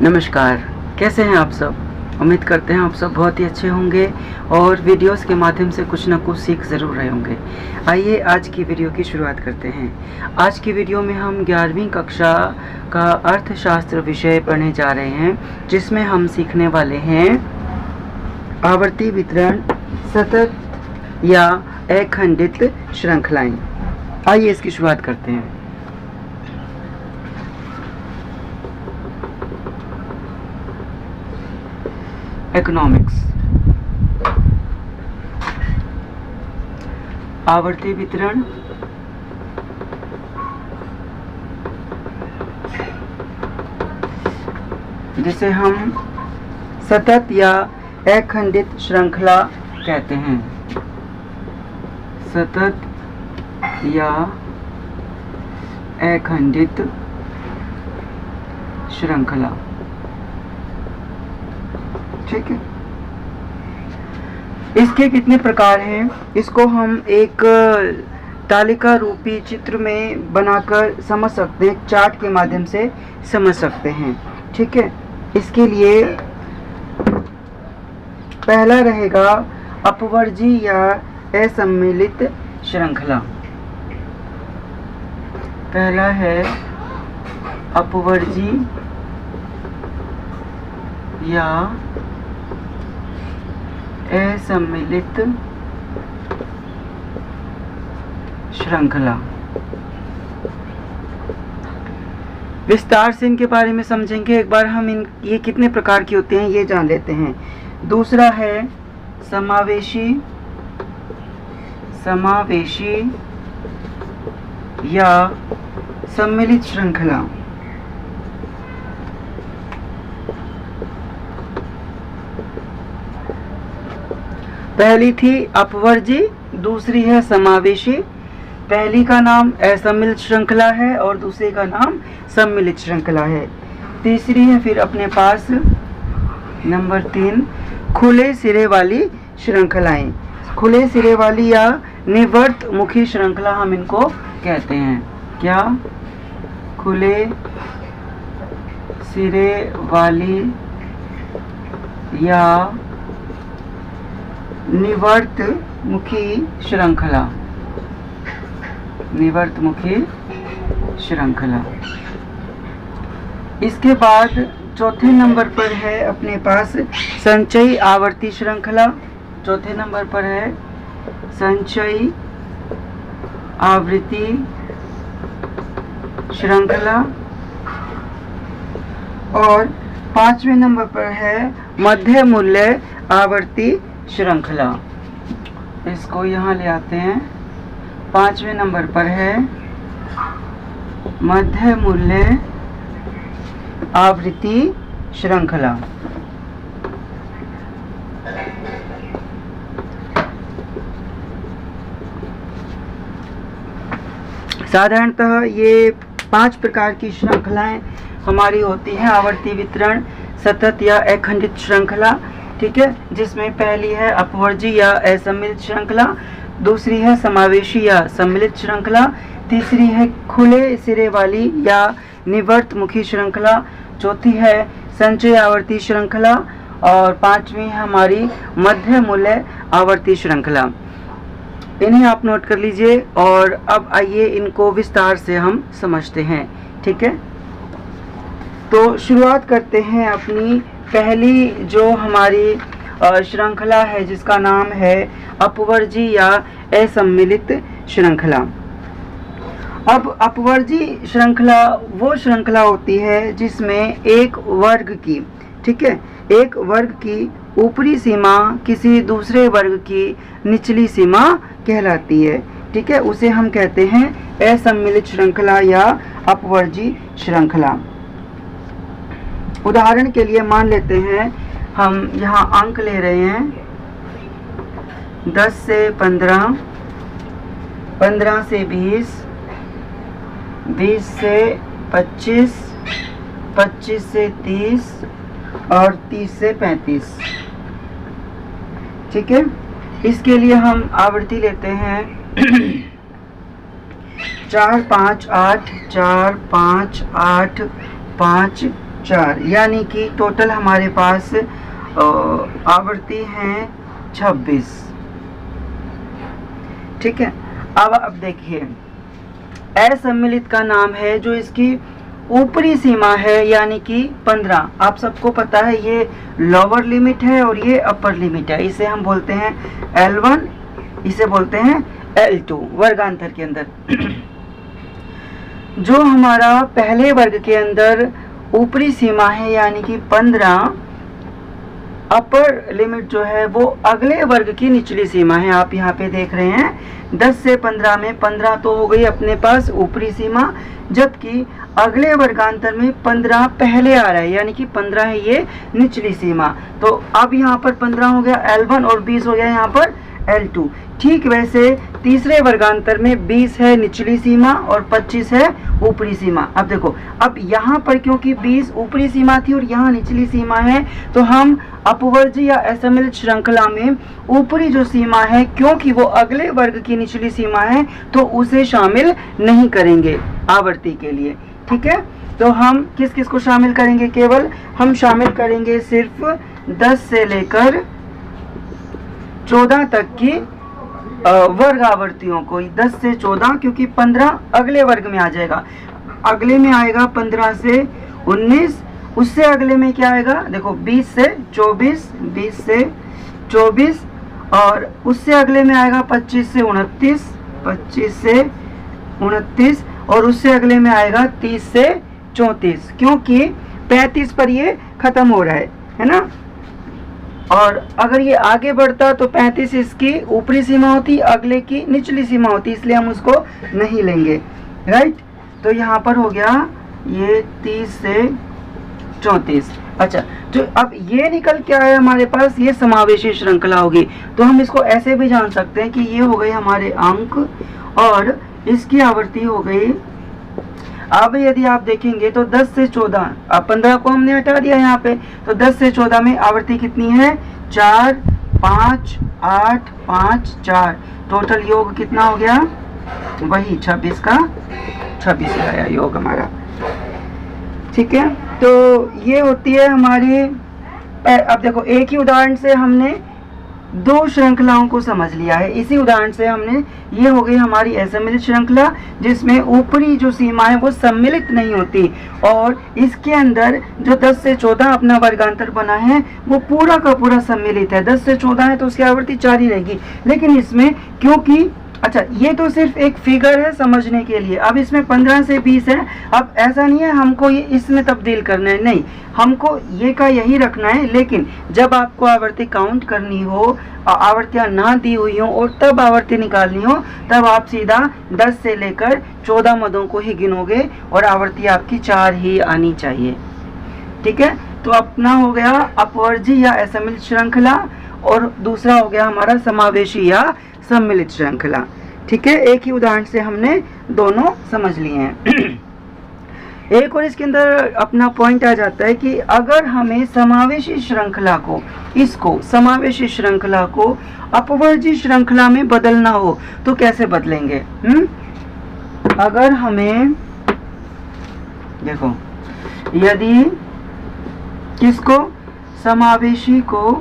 नमस्कार, कैसे हैं आप सब। उम्मीद करते हैं आप सब बहुत ही अच्छे होंगे और वीडियोस के माध्यम से कुछ ना कुछ सीख ज़रूर रहे होंगे। आइए आज की वीडियो की शुरुआत करते हैं। आज की वीडियो में हम 11वीं कक्षा का अर्थशास्त्र विषय पढ़ने जा रहे हैं, जिसमें हम सीखने वाले हैं आवर्ती वितरण, सतत या अखंडित श्रृंखलाएं। आइए इसकी शुरुआत करते हैं। इकोनॉमिक्स। आवर्ती वितरण, जिसे हम सतत या अखंडित श्रृंखला कहते हैं। सतत या अखंडित श्रृंखला, ठीक है। इसके कितने प्रकार हैं, इसको हम एक तालिका रूपी चित्र में बनाकर समझ सकते हैं, चार्ट के माध्यम से समझ सकते हैं, ठीक है। इसके लिए पहला रहेगा अपवर्जी या असम्मिलित श्रृंखला। पहला है अपवर्जी या असम्मिलित श्रृंखला। विस्तार से इनके बारे में समझेंगे। एक बार हम ये कितने प्रकार की होते हैं ये जान लेते हैं। दूसरा है समावेशी या सम्मिलित श्रृंखला। पहली थी अपवर्जी, दूसरी है समावेशी। पहली का नाम असम्मिलित श्रृंखला है और दूसरी का नाम सम्मिलित श्रृंखला है। तीसरी है फिर अपने पास नंबर 3 खुले सिरे वाली श्रृंखलाएं। खुले सिरे वाली या निवर्त मुखी श्रृंखला हम इनको कहते हैं। क्या? खुले सिरे वाली या निवर्त मुखी श्रृंखला। निवर्त मुखी श्रृंखला। इसके बाद चौथे नंबर पर है अपने पास संचयी आवर्ती श्रृंखला। चौथे नंबर पर है संचयी आवृत्ति श्रृंखला। और पांचवें नंबर पर है मध्य मूल्य आवर्ती श्रृंखला। इसको यहाँ ले आते हैं। पांचवें नंबर पर है मध्य मूल्य आवृत्ति श्रृंखला। साधारणतः ये 5 प्रकार की श्रृंखलाएं हमारी होती हैं। आवर्ती वितरण, सतत या अखंडित श्रृंखला, ठीक है, जिसमें पहली है अपवर्जी या असम्मिलित श्रृंखला, दूसरी है समावेशी या सम्मिलित श्रृंखला, तीसरी है खुले सिरे वाली या निवर्त मुखी श्रृंखला, चौथी है संचय आवर्ती श्रृंखला और पांचवी है हमारी मध्य मूल्य आवर्ती श्रृंखला। इन्हें आप नोट कर लीजिए और अब आइए इनको विस्तार से हम समझते हैं, ठीक है। तो शुरुआत करते हैं अपनी पहली जो हमारी श्रृंखला है, जिसका नाम है अपवर्जी या असम्मिलित श्रृंखला। अब अपवर्जी श्रृंखला वो श्रृंखला होती है जिसमें एक वर्ग की, ठीक है, एक वर्ग की ऊपरी सीमा किसी दूसरे वर्ग की निचली सीमा कहलाती है, ठीक है। उसे हम कहते हैं असम्मिलित श्रृंखला या अपवर्जी श्रृंखला। उदाहरण के लिए मान लेते हैं हम यहाँ अंक ले रहे हैं 10 से 15, 15 से 20, 20 से 25, 25 से 30 और 30 से 35, ठीक है। इसके लिए हम आवृत्ति लेते हैं 4 5 8 4 5 8 5 4, यानी कि टोटल हमारे पास आवर्ती हैं 26। ठीक है। अब देखिए, असम्मिलित का नाम है जो इसकी ऊपरी सीमा है, यानी कि 15। आप सबको पता है ये लोअर लिमिट है और ये अपर लिमिट है। इसे हम बोलते हैं L1, इसे बोलते हैं L2 वर्गांतर के अंदर। जो हमारा पहले वर्ग के अंदर ऊपरी सीमा है यानी कि 15, अपर लिमिट जो है वो अगले वर्ग की निचली सीमा है। आप यहाँ पे देख रहे हैं 10 से 15 में 15 तो हो गई अपने पास ऊपरी सीमा, जबकि अगले वर्गांतर में 15 पहले आ रहा है, यानी कि 15 है ये निचली सीमा। तो अब यहाँ पर 15 हो गया L1 और 20 हो गया यहाँ पर L2। ठीक वैसे तीसरे वर्गांतर में 20 है निचली सीमा और 25 है ऊपरी सीमा। अब देखो, अब यहाँ पर क्योंकि 20 ऊपरी सीमा थी और यहाँ निचली सीमा है, तो हम अपवर्जी या असम्मिलित श्रृंखला में ऊपरी जो सीमा है, क्योंकि वो अगले वर्ग की निचली सीमा है, तो उसे शामिल नहीं करेंगे आवर्ती के लिए। ठीक है। तो हम किस किस को शामिल करेंगे? केवल हम शामिल करेंगे सिर्फ 10 से लेकर 14 तक की वर्ग आवर्तियों को। 10 से 14, क्योंकि 15 अगले वर्ग में आ जाएगा। अगले में आएगा 15 से 19, उससे अगले में क्या आएगा? देखो 20 से 24, 20 से 24, और उससे अगले में आएगा 25 से 29, 25 से 29, और उससे अगले में आएगा 30 से 34, क्योंकि 35 पर ये खत्म हो रहा है ना। और अगर ये आगे बढ़ता तो 35 इसकी ऊपरी सीमा होती, अगले की निचली सीमा होती, इसलिए हम उसको नहीं लेंगे। राइट। तो यहाँ पर हो गया ये 30 से 34। अच्छा, तो अब ये निकल के आया हमारे पास, ये समावेशी श्रृंखला होगी। तो हम इसको ऐसे भी जान सकते हैं कि ये हो गई हमारे अंक और इसकी आवर्ती हो गई। अब यदि आप देखेंगे तो 10 से 14, अब 15 को हमने हटा दिया यहाँ पे, तो 10 से 14 में आवर्ती कितनी है? 4, 5, 8, 5, 4। टोटल योग कितना हो गया? वही 26 का 26 आया योग हमारा। ठीक है। तो ये होती है हमारी। अब देखो, एक ही उदाहरण से हमने 2 श्रृंखलाओं को समझ लिया है। इसी उदाहरण से हमने, ये हो गई हमारी असम्मिलित श्रृंखला, जिसमें ऊपरी जो सीमा है वो सम्मिलित नहीं होती, और इसके अंदर जो 10 से 14 अपना वर्गांतर बना है वो पूरा का पूरा सम्मिलित है। 10 से 14 है तो उसकी आवर्ती 4 ही रहेगी। लेकिन इसमें क्योंकि, अच्छा, ये तो सिर्फ एक फिगर है समझने के लिए। अब इसमें 15 से 20 है। अब ऐसा नहीं है हमको ये इसमें तब्दील करना है, नहीं, हमको ये का यही रखना है। लेकिन जब आपको आवर्ती काउंट करनी हो, आवर्तियाँ ना दी हुई हो और तब आवर्ती निकालनी हो, तब आप सीधा 10 से लेकर 14 मदों को ही गिनोगे और आवर्ती आपकी 4 ही आनी चाहिए। ठीक है। तो अपना हो गया अपवर्जी या असम्मिलित श्रृंखला, और दूसरा हो गया हमारा समावेशी या सम्मिलित श्रृंखला। ठीक है। एक ही उदाहरण से हमने दोनों समझ लिए हैं। एक और इसके अंदर अपना पॉइंट आ जाता है कि अगर हमें समावेशी श्रृंखला को, इसको समावेशी श्रृंखला को अपवर्जी श्रृंखला में बदलना हो तो कैसे बदलेंगे? अगर हमें, देखो, यदि किसको, समावेशी को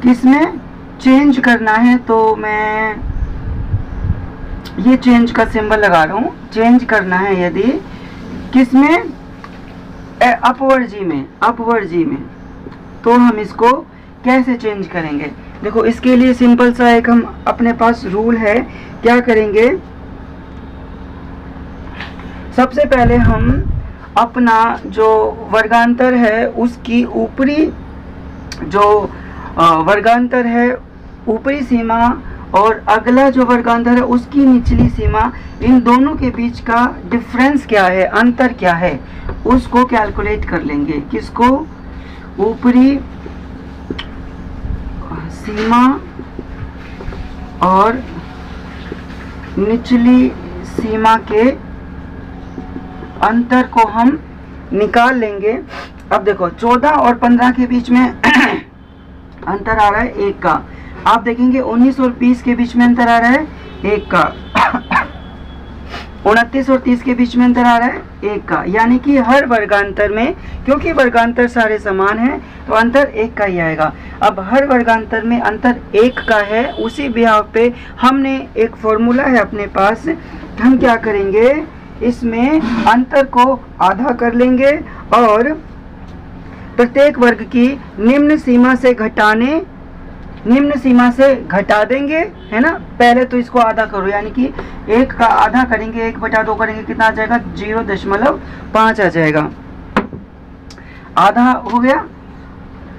किसमें चेंज करना है, तो मैं ये चेंज का सिंबल लगा रहा हूँ। चेंज करना है यदि किसमें? अपवर्जी में, अपवर्जी में, तो हम इसको कैसे चेंज करेंगे? देखो, इसके लिए सिंपल सा एक हम अपने पास रूल है। क्या करेंगे? सबसे पहले हम अपना जो वर्गांतर है उसकी ऊपरी जो वर्गांतर है, ऊपरी सीमा, और अगला जो वर्गांतर है उसकी निचली सीमा, इन दोनों के बीच का डिफरेंस क्या है, अंतर क्या है, उसको कैलकुलेट कर लेंगे। किसको? ऊपरी सीमा और निचली सीमा के अंतर को हम निकाल लेंगे। अब देखो, 14 और 15 के बीच में अंतर आ रहा है 1 का। आप देखेंगे 19 और 20 के बीच में अंतर आ रहा है 1 का। 29 और 30 के बीच में अंतर आ रहा है 1 का, यानी कि हर वर्गांतर में, क्योंकि वर्गांतर सारे समान हैं तो अंतर 1 का ही आएगा। अब हर वर्गांतर में अंतर 1 का है, उसी बिहाव पे हमने एक फॉर्मूला है अपने पास, हम क्या करेंगे, इसमें अंतर को आधा कर लेंगे और प्रत्येक वर्ग की निम्न सीमा से घटा देंगे, है ना। पहले तो इसको आधा करो, यानी कि 1 का आधा करेंगे, 1/2 करेंगे, कितना आ जाएगा, 0.5 आ जाएगा, आधा हो गया।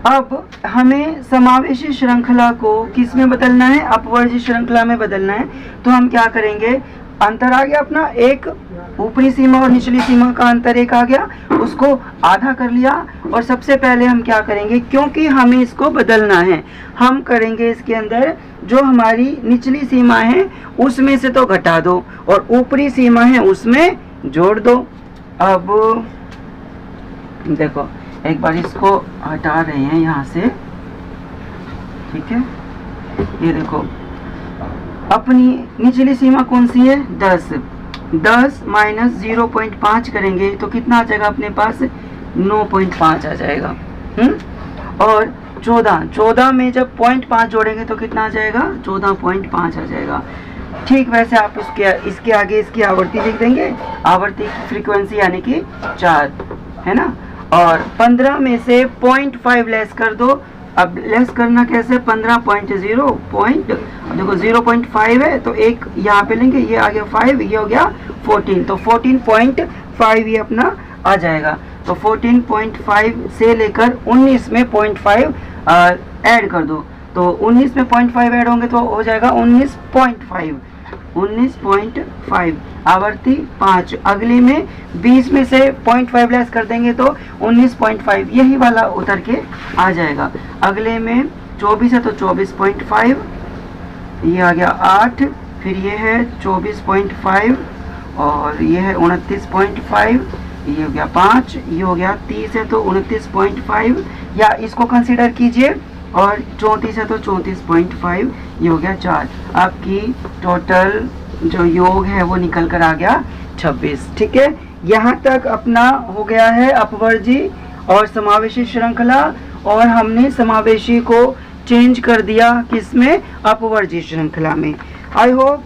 अब हमें समावेशी श्रृंखला को किस में बदलना है, अपवर्जी श्रृंखला में बदलना है। तो हम क्या करेंगे, अंतर आ गया अपना 1, ऊपरी सीमा और निचली सीमा का अंतर 1 आ गया, उसको आधा कर लिया। और सबसे पहले हम क्या करेंगे, क्योंकि हमें इसको बदलना है, हम करेंगे इसके अंदर जो हमारी निचली सीमा है उसमें से तो घटा दो और ऊपरी सीमा है उसमें जोड़ दो। अब देखो एक बार इसको हटा रहे हैं यहाँ से, ठीक है। ये देखो अपनी निचली सीमा कौन सी है, 10 माइनस 0.5 करेंगे तो कितना आ जाएगा अपने पास, 9.5 आ जाएगा। और 14 में जब 0.5 जोड़ेंगे तो कितना आ जाएगा, 14.5 आ जाएगा। ठीक वैसे आप इसके आगे इसकी आवर्ती लिख देंगे, आवर्ती की फ्रीक्वेंसी यानी कि 4, है ना। और 15 में से 0.5 लेस कर दो। अब लेस करना कैसे, 15.0 देखो 0.5 है तो एक यहाँ पे लेंगे, ये आ गया 5, ये हो गया 14, तो 14.5 ये अपना आ जाएगा। तो 14.5 से लेकर 19 में 0.5 ऐड कर दो, तो 19 में 0.5 ऐड होंगे तो हो जाएगा 19.5 आवर्ती 5। अगली में 20 में से 0.5 लेस कर देंगे तो 19.5, यही वाला उतर के आ जाएगा। अगले में 24 है तो 24.5, ये आ गया 8, फिर ये है 24.5 और ये है 29.5, ये हो गया 5, ये हो गया 30 है तो 29.5, या इसको कंसीडर कीजिए, और 34 है तो 34.5, ये हो गया 4। आपकी टोटल जो योग है वो निकल कर आ गया 26। ठीक है, यहाँ तक अपना हो गया है अपवर्जी और समावेशी श्रृंखला, और हमने समावेशी को चेंज कर दिया किसमें, अपवर्जी श्रृंखला में। आई होप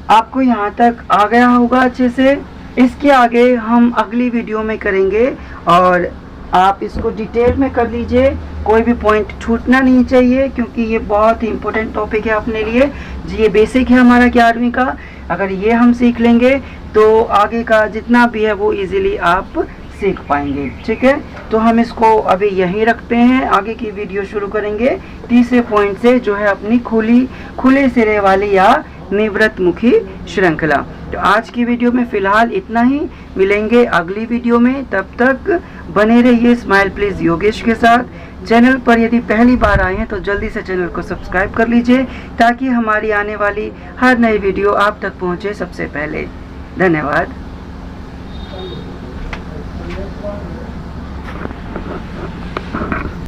आपको यहाँ तक आ गया होगा अच्छे से। इसके आगे हम अगली वीडियो में करेंगे और आप इसको डिटेल में कर लीजिए, कोई भी पॉइंट छूटना नहीं चाहिए, क्योंकि ये बहुत ही इम्पोर्टेंट टॉपिक है अपने लिए। ये बेसिक है हमारा 11वीं का, अगर ये हम सीख लेंगे तो आगे का जितना भी है वो इजीली आप सीख पाएंगे। ठीक है, तो हम इसको अभी यहीं रखते हैं, आगे की वीडियो शुरू करेंगे तीसरे पॉइंट से, जो है अपनी खुले सिरे वाली या निवृत्तमुखी श्रृंखला। तो आज की वीडियो में फिलहाल इतना ही, मिलेंगे अगली वीडियो में, तब तक बने रहिए स्माइल प्लीज योगेश के साथ। चैनल पर यदि पहली बार आए हैं तो जल्दी से चैनल को सब्सक्राइब कर लीजिए, ताकि हमारी आने वाली हर नई वीडियो आप तक पहुंचे सबसे पहले। धन्यवाद।